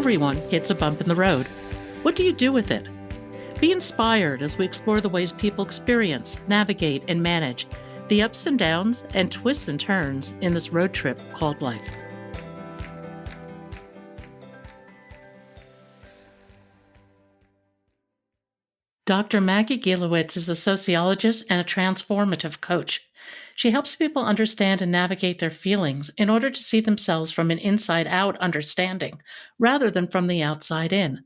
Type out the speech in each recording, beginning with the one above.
Everyone hits a bump in the road. What do you do with it? Be inspired as we explore the ways people experience, navigate, and manage the ups and downs and twists and turns in this road trip called life. Dr. Maggie Gilewicz is a sociologist and a transformative coach. She helps people understand and navigate their feelings in order to see themselves from an inside out understanding rather than from the outside in.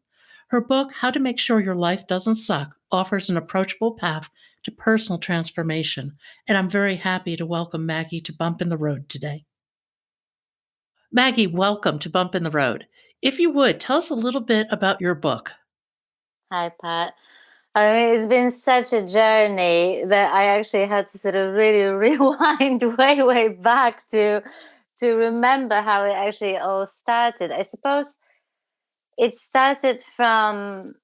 Her book, How to Make Sure Your Life Doesn't Suck, offers an approachable path to personal transformation, and I'm very happy to welcome Maggie to Bump in the Road today. Maggie, welcome to Bump in the Road. If you would, tell us a little bit about your book. Hi, Pat. I mean, it's been such a journey that I actually had to sort of really rewind way back to remember how it actually all started. I suppose it started from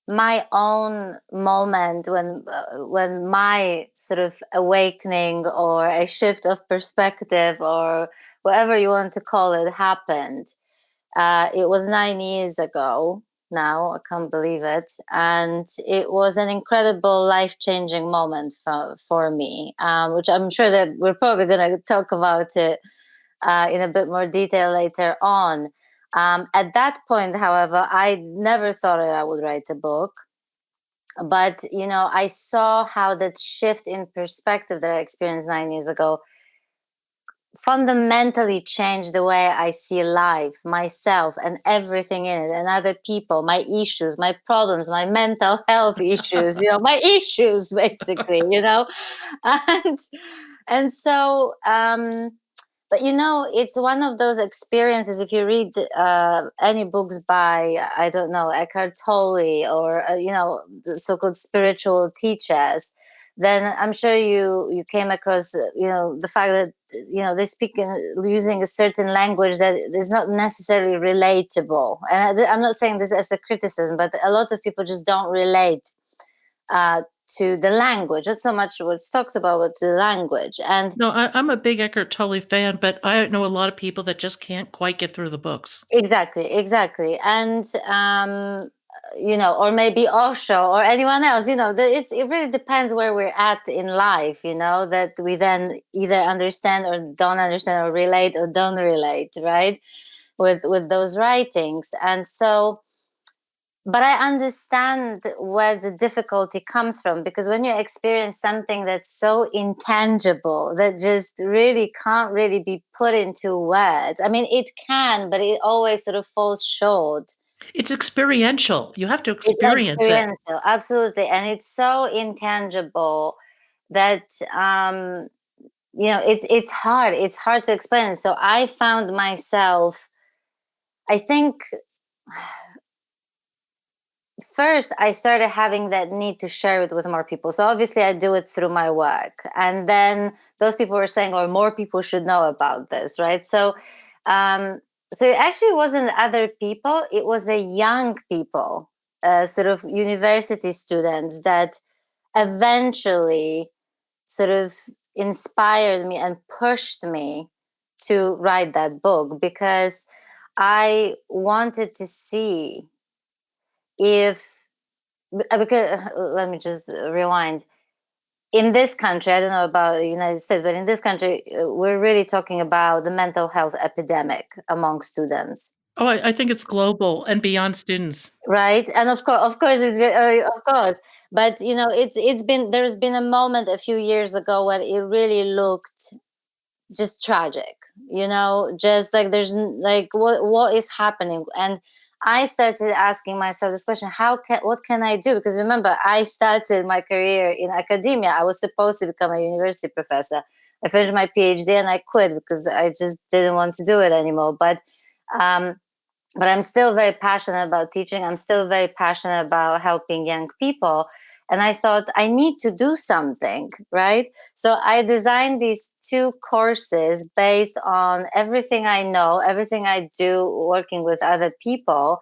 my own moment when my sort of awakening or a shift of perspective or whatever you want to call it happened. It was 9 years ago now. I can't believe it. And it was an incredible life-changing moment for me, which I'm sure that we're probably going to talk about it in a bit more detail later on. At that point, however, I never thought that I would write a book. But, I saw how that shift in perspective that I experienced 9 years ago fundamentally changed the way I see life, myself, and everything in it, and other people, my issues, my problems, my mental health issues, my issues, basically, and and so. But it's one of those experiences. If you read any books by, I don't know, Eckhart Tolle or the so-called spiritual teachers, then I'm sure you came across the fact that they speak using a certain language that is not necessarily relatable. And I'm not saying this as a criticism, but a lot of people just don't relate to the language. Not so much what's talked about, but to the language. And No, I'm a big Eckhart Tolle fan, but I know a lot of people that just can't quite get through the books. exactly. And or maybe Osho or anyone else. It really depends where we're at in life. That we then either understand or don't understand, or relate or don't relate, right? With those writings. And so, but I understand where the difficulty comes from, because when you experience something that's so intangible, that just really can't really be put into words. I mean, it can, but it always sort of falls short. It's experiential. You have to It's experience it. experiential, absolutely. And it's so intangible that it's hard. It's hard to explain. So I found myself, I think, first I started having that need to share it with more people. So obviously I do it through my work, and then those people were saying, "Oh, more people should know about this," right? So it actually wasn't other people; it was the young people, sort of university students, that eventually sort of inspired me and pushed me to write that book, because I wanted to see if because let me just rewind. In this country, I don't know about the United States, but in this country, we're really talking about the mental health epidemic among students, Oh, I think it's global and beyond students. right? And of course, of course. But there's been a moment a few years ago where it really looked just tragic. Just like like what is happening. And I started asking myself this question: what can I do? Because remember, I started my career in academia. I was supposed to become a university professor. I finished my PhD and I quit because I just didn't want to do it anymore. Um, but I'm still very passionate about teaching. I'm still very passionate about helping young people. And I thought, I need to do something, right? So I designed these 2 courses based on everything I know, everything I do working with other people.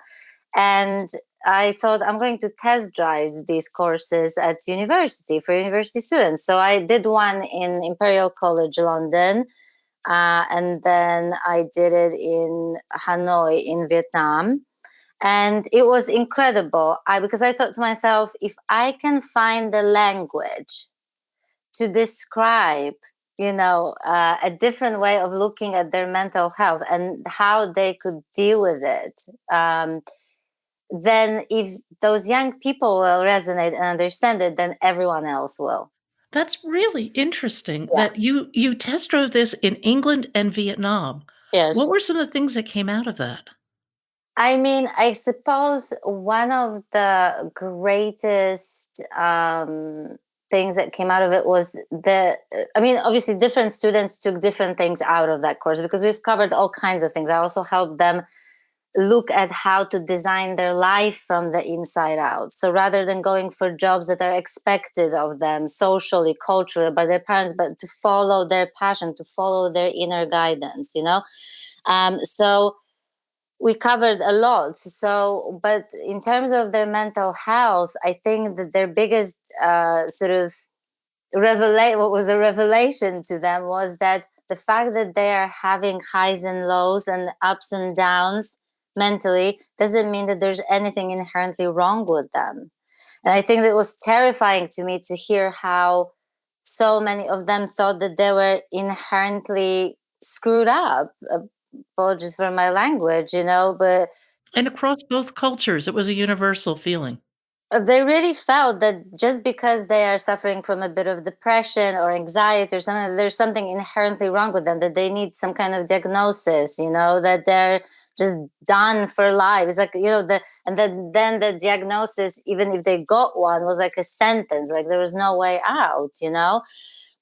And I thought, I'm going to test drive these courses at university for university students. So I did one in Imperial College London, and then I did it in Hanoi in Vietnam. And it was incredible. Because I thought to myself, if I can find the language to describe, a different way of looking at their mental health and how they could deal with it, then if those young people will resonate and understand it, then everyone else will. That's really interesting Yeah. that you test drove this in England and Vietnam. What Yes. were some of the things that came out of that? I mean, I suppose one of the greatest things that came out of it was I mean, obviously, different students took different things out of that course because we've covered all kinds of things. I also helped them look at how to design their life from the inside out. So rather than going for jobs that are expected of them socially, culturally, by their parents, but to follow their passion, to follow their inner guidance. So we covered a lot. So, but in terms of their mental health, I think that their biggest sort of what was a revelation to them was that the fact that they are having highs and lows and ups and downs mentally doesn't mean that there's anything inherently wrong with them. And I think it was terrifying to me to hear how so many of them thought that they were inherently screwed up. Apologies for my language, but And across both cultures, it was a universal feeling. they really felt that just because they are suffering from a bit of depression or anxiety or something, there's something inherently wrong with them, that they need some kind of diagnosis, that they're just done for life. It's like, and then the diagnosis, even if they got one, was like a sentence, like there was no way out.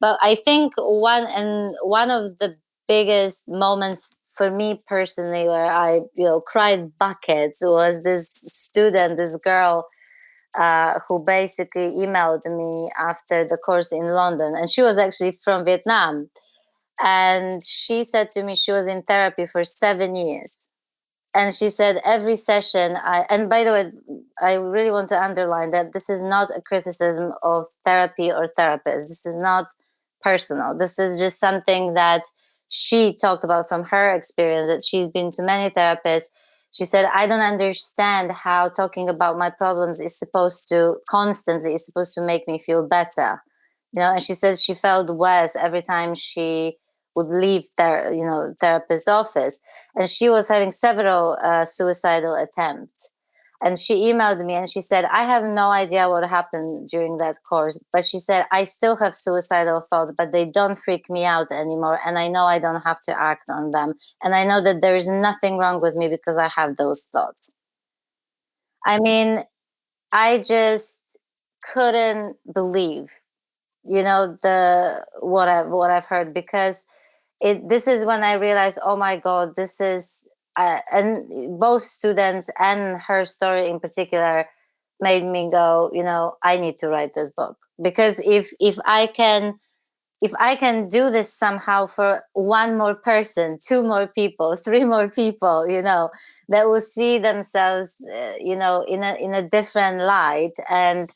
But I think one of the biggest moments for me personally where I, cried buckets was this student, this girl, who basically emailed me after the course in London. And she was actually from Vietnam. And she said to me she was in therapy for 7 years. And she said every session, and by the way, I really want to underline that this is not a criticism of therapy or therapists. This is not personal. This is just something that she talked about from her experience, that she's been to many therapists. She said, I don't understand how talking about my problems is supposed to make me feel better. And she said she felt worse every time she would leave therapist's office, and she was having several suicidal attempts. And she emailed me and she said, I have no idea what happened during that course, but she said, I still have suicidal thoughts, but they don't freak me out anymore. And I know I don't have to act on them. And I know that there is nothing wrong with me because I have those thoughts. I mean, I just couldn't believe, the what I've heard, because this is when I realized, oh my God, this is, and both students and her story in particular made me go, I need to write this book, because if I can do this somehow for one more person, two more people, three more people, that will see themselves, in a different light, and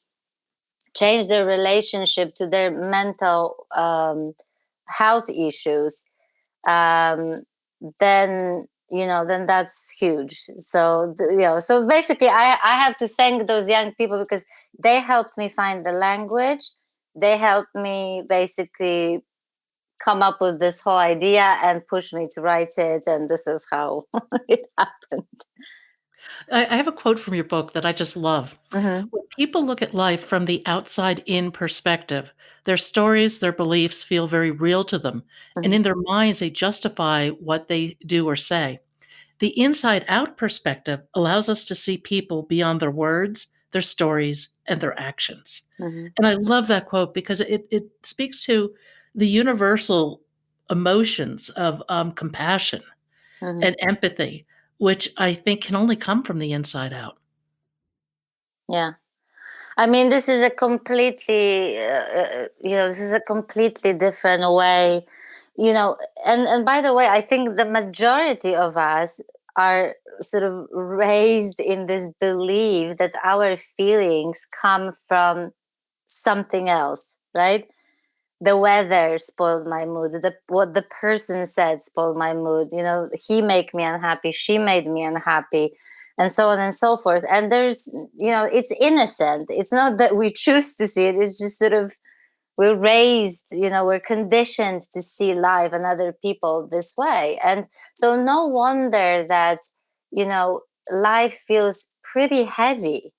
change their relationship to their mental health issues, um, then that's huge. So basically, I have to thank those young people, because they helped me find the language. They helped me basically come up with this whole idea and push me to write it, and this is how it happened. I have a quote from your book that I just love. Hmm. When people look at life from the outside in perspective, their stories, their beliefs feel very real to them, and Hmm. in their minds, they justify what they do or say. The inside out perspective allows us to see people beyond their words, their stories, and their actions. Hmm. And I love that quote because it speaks to the universal emotions of compassion Hmm. and empathy, which I think can only come from the inside out. Yeah. I mean, this is a completely, this is a completely different way, you know. And by the way, I think the majority of us are sort of raised in this belief that our feelings come from something else, right? The weather spoiled my mood. What the person said spoiled my mood. He made me unhappy, she made me unhappy, and so on and so forth. And it's innocent. It's not that we choose to see it. It's just sort of we're raised, we're conditioned to see life and other people this way. And so no wonder that, life feels pretty heavy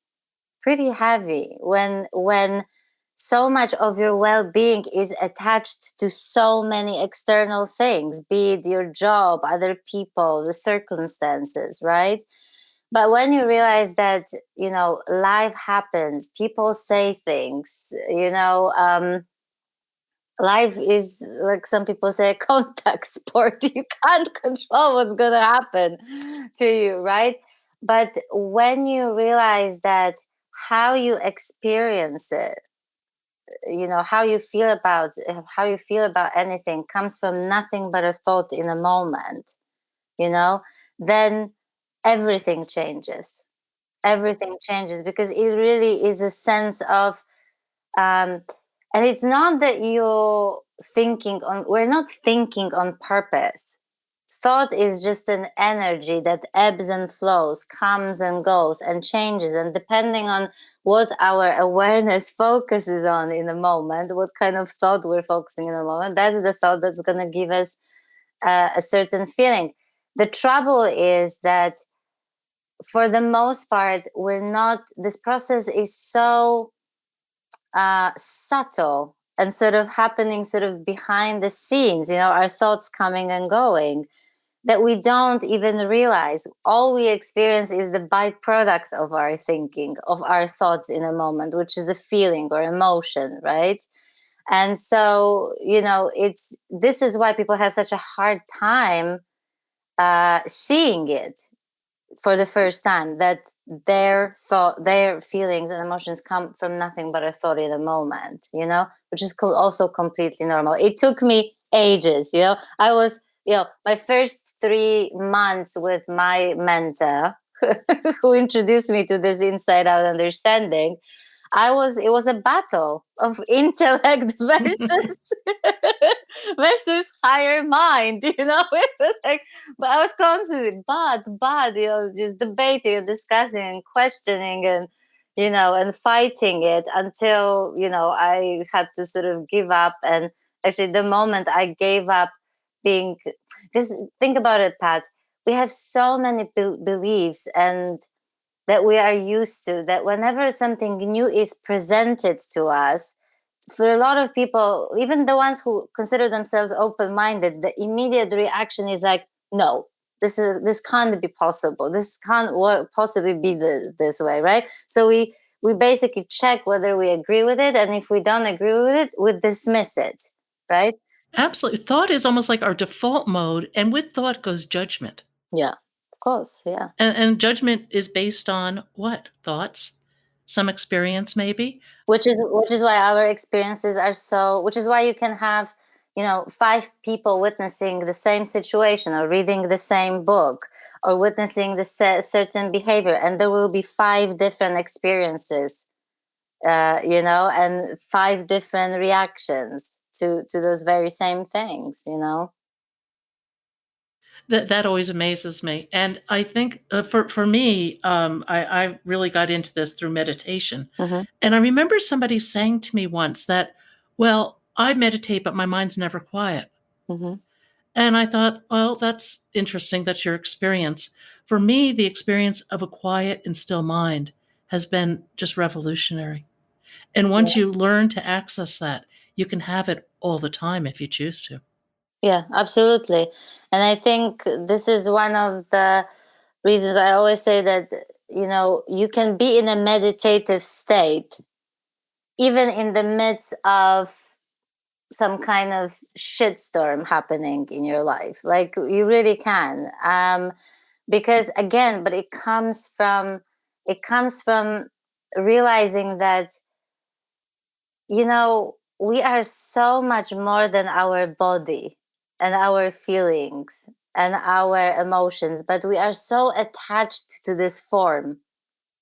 when so much of your well-being is attached to so many external things, be it your job, other people, the circumstances, right? But when you realize that, life happens, people say things, life is, like some people say, a contact sport. You can't control what's going to happen to you, right? But when you realize that how you experience it, how you feel about anything comes from nothing but a thought in a moment, you know then everything changes. Everything changes because it really is a sense of, um, and it's not that we're not thinking on purpose. Thought is just an energy that ebbs and flows, comes and goes and changes, and depending on what our awareness focuses on in a moment, what kind of thought we're focusing in a moment, that's the thought that's going to give us a certain feeling. The trouble is that for the most part, this process is so subtle and sort of happening sort of behind the scenes, our thoughts coming and going, that we don't even realize. All we experience is the byproduct of our thinking, of our thoughts in a moment, which is a feeling or emotion, right? And so, this is why people have such a hard time seeing it for the first time, that their feelings and emotions come from nothing but a thought in a moment, which is also completely normal. It took me ages. I was, my first 3 months with my mentor, who introduced me to this inside out understanding. It was a battle of intellect versus versus higher mind. It was like, but I was constantly just debating and discussing and questioning, and and fighting it until I had to sort of give up. And actually, the moment I gave up being, because think about it, Pat, we have so many beliefs and that we are used to, that whenever something new is presented to us, for a lot of people, even the ones who consider themselves open-minded, the immediate reaction is like, no, this can't be possible, this can't possibly be this way, right? So we basically check whether we agree with it, and if we don't agree with it, we dismiss it, right? Absolutely. Thought is almost like our default mode, and with thought goes judgment. Yeah, of course, yeah. And judgment is based on what? Thoughts? Some experience, maybe? Which is why our experiences are so, which is why you can have, 5 people witnessing the same situation or reading the same book or witnessing the certain behavior, and there will be 5 different experiences, and 5 different reactions to those very same things. That always amazes me, and I think, for me, I really got into this through meditation, Hmm. and I remember somebody saying to me once that, "Well, I meditate, but my mind's never quiet." Hmm. And I thought, well, that's interesting. That's your experience. For me, the experience of a quiet and still mind has been just revolutionary. And once you learn to access that, you can have it all the time if you choose to. Yeah, absolutely. And I think this is one of the reasons I always say that, you can be in a meditative state even in the midst of some kind of shitstorm happening in your life. Like, you really can. Because again, but it comes from realizing that, we are so much more than our body and our feelings and our emotions, but we are so attached to this form.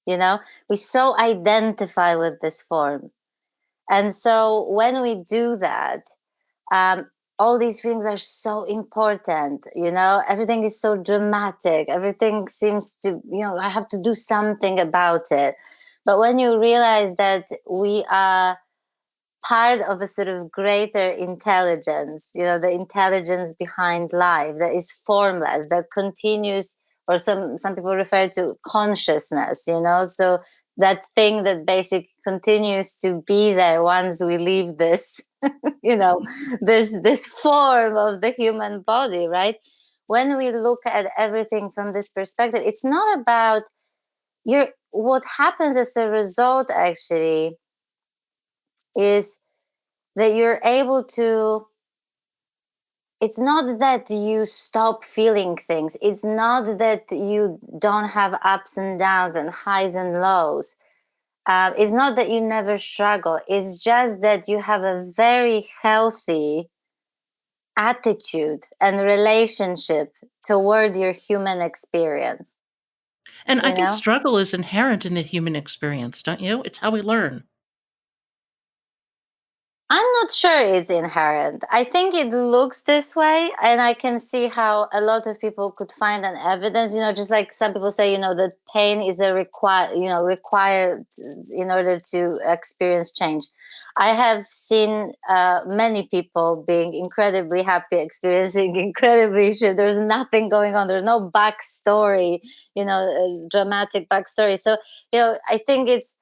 We so identify with this form. And so when we do that, um, all these things are so important. Everything is so dramatic. Everything seems to, I have to do something about it. But when you realize that we are part of a sort of greater intelligence, the intelligence behind life that is formless, that continues, or some people refer to consciousness, so that thing that basically continues to be there once we leave this, you know, this form of the human body, right? When we look at everything from this perspective, it's not about what happens as a result actually is that you're able to, it's not that you stop feeling things, it's not that you don't have ups and downs and highs and lows, it's not that you never struggle, it's just that you have a very healthy attitude and relationship toward your human experience And I you think know struggle is inherent in the human experience, don't you? It's how we learn. I'm not sure it's inherent. I think it looks this way, and I can see how a lot of people could find an evidence. Just like some people say, that pain is required in order to experience change. I have seen many people being incredibly happy, experiencing incredibly shit. There's nothing going on. There's no backstory, dramatic backstory. So, I think it's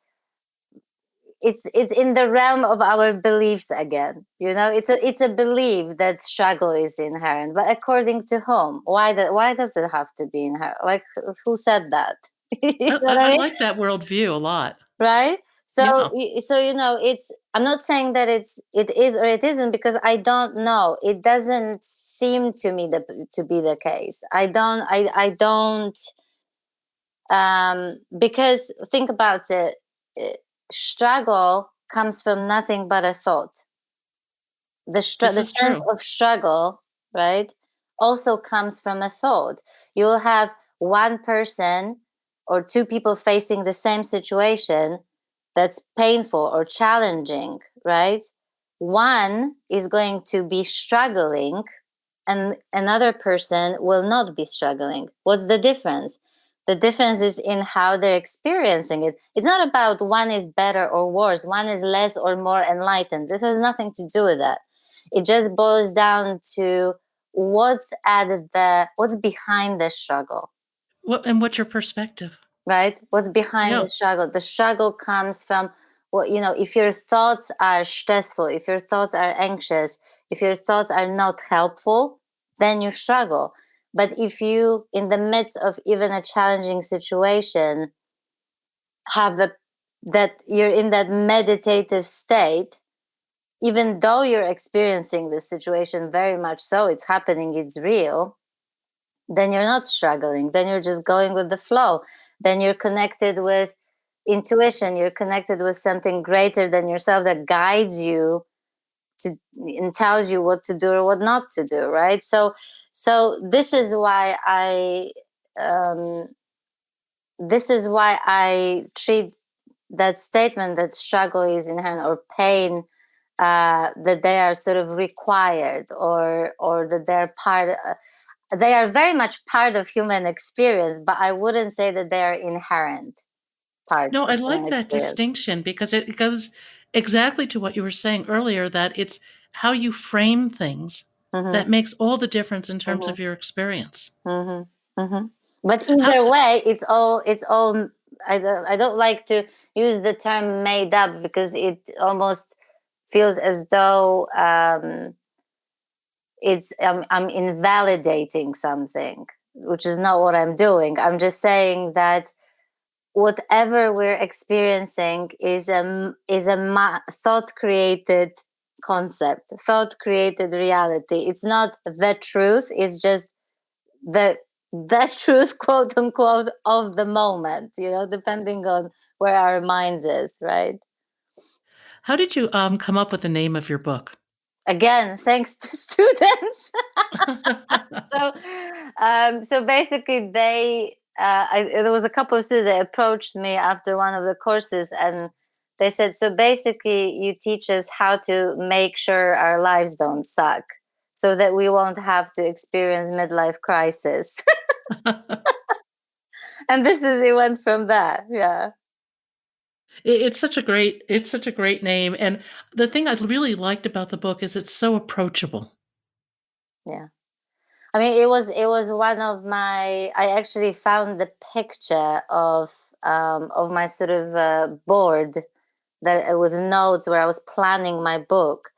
in the realm of our beliefs again. It's a belief that struggle is inherent, but according to whom? Why does it have to be inherent? Like, who said that? You know what I I mean? like that worldview a lot. Right. So Yeah. it's, I'm not saying that it is or it isn't, because I don't know. It doesn't seem to me to be the case. I don't because think about it, uh, struggle comes from nothing but a thought. This The is sense true. of struggle, right, also comes from a thought. You'll have one person or two people facing the same situation that's painful or challenging, right? One is going to be struggling and another person will not be struggling. What's the difference? The difference is in how they're experiencing it. It's not about one is better or worse, one is less or more enlightened. This has nothing to do with that. It just boils down to what's behind the struggle, What's your perspective? right? What's behind Yeah. the struggle? The struggle comes from if your thoughts are stressful, if your thoughts are anxious, if your thoughts are not helpful, then you struggle. But if you, in the midst of even a challenging situation, have that you're in that meditative state, even though you're experiencing this situation very much so, it's happening, it's real, then you're not struggling. Then you're just going with the flow. Then you're connected with intuition. You're connected with something greater than yourself that guides you to and tells you what to do or what not to do. Right. So um, this is why I treat that statement that struggle is inherent or pain, that they are sort of required, or that they're part. They are very much part of human experience, but I wouldn't say that they are inherent part No, I of like human that experience. distinction because it goes exactly to what you were saying earlier, that it's how you frame things Mm-hmm, that makes all the difference in terms mm-hmm, of your experience. mm-hmm, mm-hmm. But How either way, it's all. I don't like to use the term made up, because it almost feels as though I'm invalidating something, which is not what I'm doing. I'm just saying that whatever we're experiencing is a thought created concept, thought created reality. It's not the truth, it's just the truth, quote unquote, of the moment, depending on where our minds is, right? how did you, come up with the name of your book? Again, thanks to students. So basically there was a couple of students that approached me after one of the courses, and They said, so basically, you teach us how to make sure our lives don't suck so that we won't have to experience midlife crisis. And it went from there. Yeah. It's such a great name, and the thing I really liked about the book is it's so approachable. Yeah. I mean, it was one of my. I actually found the picture of my sort of board that it was notes where I was planning my book,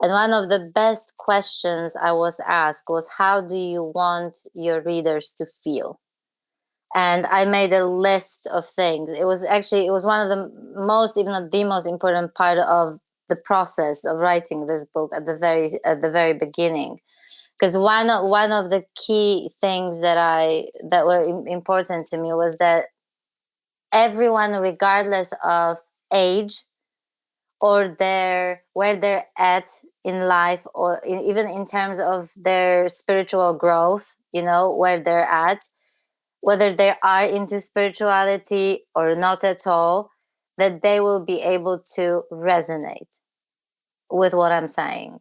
and one of the best questions I was asked was, "How do you want your readers to feel?" And I made a list of things. It was one of the most, if not the most important part of the process of writing this book at the very beginning, because one of the key things that were important to me was that everyone, regardless of age or where they're at in life, or even in terms of their spiritual growth, where they're at, whether they are into spirituality or not at all, that they will be able to resonate with what I'm saying.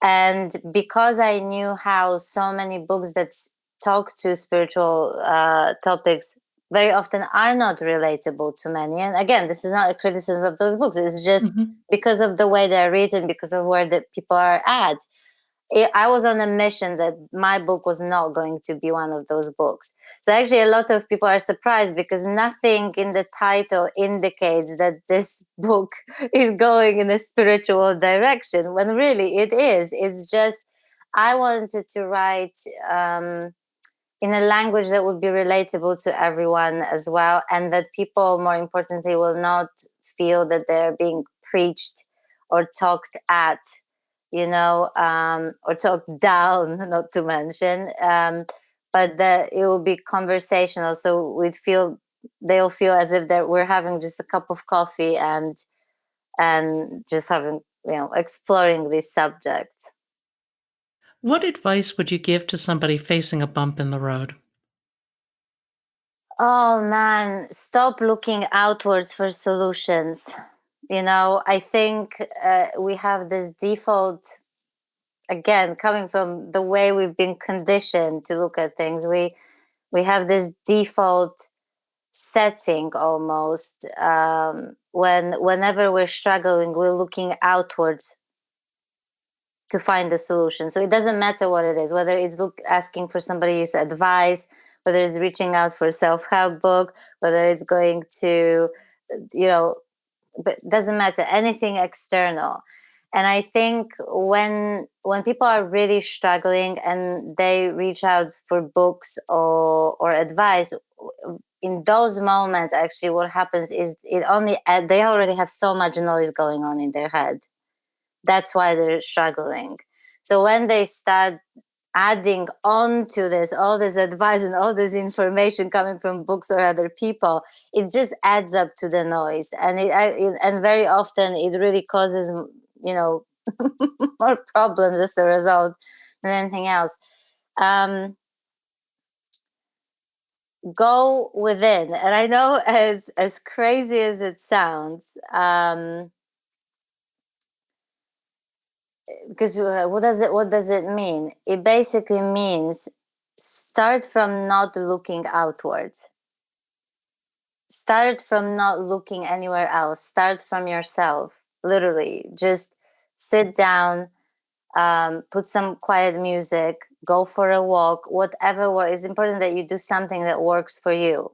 And because I knew how so many books that talk to spiritual topics very often are not relatable to many, and again, this is not a criticism of those books, it's just Mhm. because of the way they're written, because of where the people are at. I was on a mission that my book was not going to be one of those books. So actually, a lot of people are surprised because nothing in the title indicates that this book is going in a spiritual direction, when really it is. It's just I wanted to write in a language that would be relatable to everyone as well, and that people, more importantly, will not feel that they're being preached or talked at, or talked down, not to mention, but that it will be conversational. So they'll feel as if we're having just a cup of coffee and just having, exploring these subjects. What advice would you give to somebody facing a bump in the road? Oh man, stop looking outwards for solutions. I think we have this default, again, coming from the way we've been conditioned to look at things. We have this default setting almost, whenever we're struggling, we're looking outwards to find the solution. So it doesn't matter what it is, whether it's asking for somebody's advice, whether it's reaching out for a self-help book, whether it's going to, you know, but it doesn't matter, anything external. And I think when people are really struggling and they reach out for books or advice, in those moments, actually, what happens is they already have so much noise going on in their head. That's why they're struggling. So when they start adding on to this, all this advice and all this information coming from books or other people, it just adds up to the noise, and and very often it really causes, you know more problems as a result than anything else. Um, go within, and I know, as crazy as it sounds, because people are like, what does it mean? It basically means start from not looking outwards. Start from not looking anywhere else. Start from yourself. Literally, just sit down, put some quiet music, go for a walk, whatever. It's important that you do something that works for you.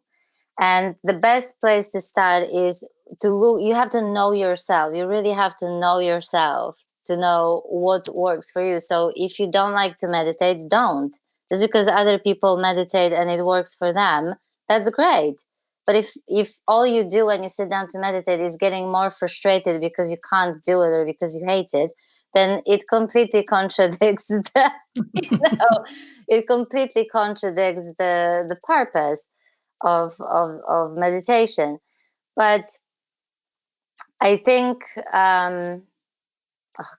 And the best place to start is to look. You have to know yourself. You really have to know yourself to know what works for you. So if you don't like to meditate, don't. Just because other people meditate and it works for them, that's great. But if all you do when you sit down to meditate is getting more frustrated because you can't do it or because you hate it, then it completely contradicts it completely contradicts the purpose of meditation. But I think, oh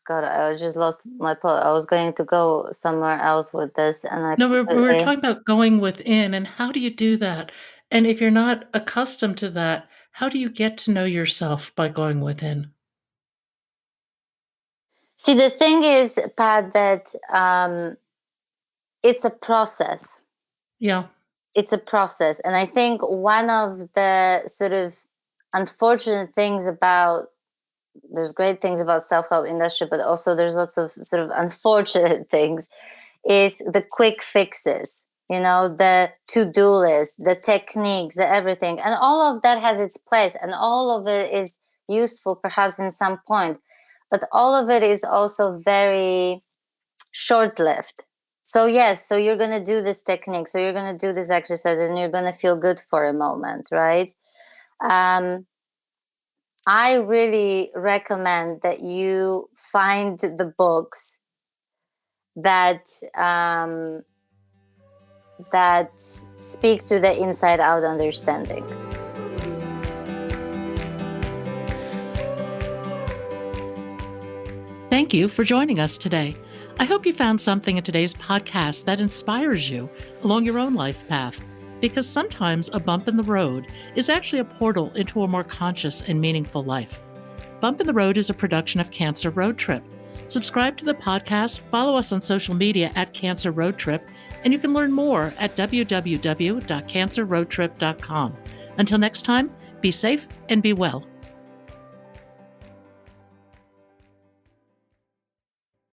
god, I just lost my point. I was going to go somewhere else with this, and I No, we were completely. talking about going within, and how do you do that? And if you're not accustomed to that, How do you get to know yourself by going within? See, the thing is, Pat, that it's a process. Yeah. It's a process. And I think one of the sort of unfortunate things about there's great things about self-help industry, but also there's lots of sort of unfortunate things is the quick fixes, the to-do list, the techniques, the everything. And all of that has its place and all of it is useful perhaps in some point. But all of it is also very short-lived. So yes, so you're going to do this technique, so you're going to do this exercise and you're going to feel good for a moment, right? I really recommend that you find the books that that speak to the inside out understanding. Thank you for joining us today. I hope you found something in today's podcast that inspires you along your own life path, because sometimes a bump in the road is actually a portal into a more conscious and meaningful life. Bump in the Road is a production of Cancer Road Trip. Subscribe to the podcast, follow us on social media at Cancer Road Trip, and you can learn more at www.cancerroadtrip.com. Until next time, be safe and be well.